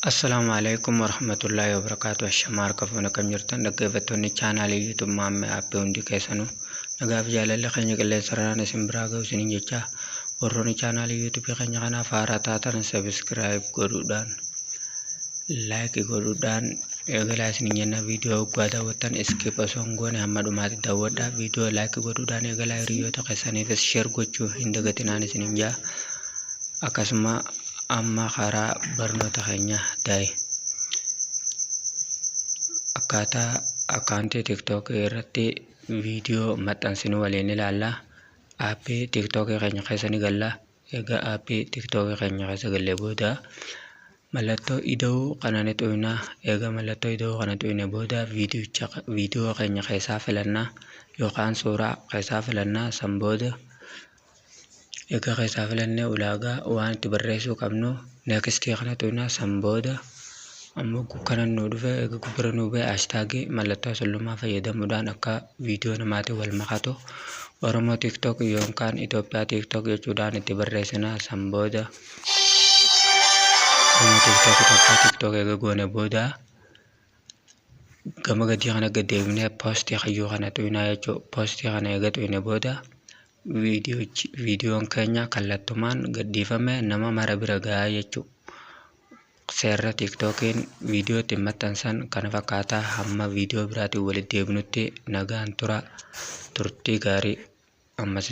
Assalamualaikum warahmatullahi wabarakatuh. Shamar kafuna kam jirtan dhaggeeffattoonni chaanaalii YouTube Maammee Aappii hundi keessanuu nagaaf jaalalli keenya qilleensarraan isin biraa ga'u isiniin jecha warroonni chaanaalii YouTube keenya kanaaf haaraa taatan subscribe godhuudhaan like godhuudhaan eegalaa isiniin jenna. Viidiyoo waggaa daawwattan skip osoo hin goone hamma dhumaatti daawwadhaa. Viidiyoo like godhuudhaan eegalaa hiriyoota keessaniifis share gochuu hin dagatinaan isiniin jaa. Akkasuma amma karaa barnoota keenya daa'e akkaataa akkaantii TikTok irratti viidiyoo maxxansinu waliin ilaalla. Aappii TikTok keenya keessa ni galla. Egaa aappii TikTok keenya keessa gallee booda mallattoo ida'uu kana ni xuqna. Egaa mallattoo ida'uu kana xuqne booda viidiyoo keenya keessaa filannaa yookaan suuraa keessaa filannaa. San booda egaa keessaa filannee ulaagaa waan itti barreessuu qabnu next kana xuqna. San booda ammoo kana nu dhufe egaa gubbara nu bu'e hashtag mallattoo sullumaa fayyadamuudhaan akka viidiyoo namaatiin wal makatu Oromoo TikTok yookaan Itoophiyaa TikTok jechuudhaan itti barreessina. San booda Oromoo TikTok Itoophiyaa TikTok egaa goone booda gama gadii kana gaddeebinee poostii hayyuu kana xuqnaa jechuudha. Poostii kana egaa xuqne booda viidiyoon keenya kallattumaan gadhiifame nama mara bira gahaa jechuudha. Seera TikTokiin viidiyoo ittiin maxxansan kana fakkaataa. Hamma viidiyoo biraatiin walitti deebinutti nagaan tura. Turtii gaarii. Ammas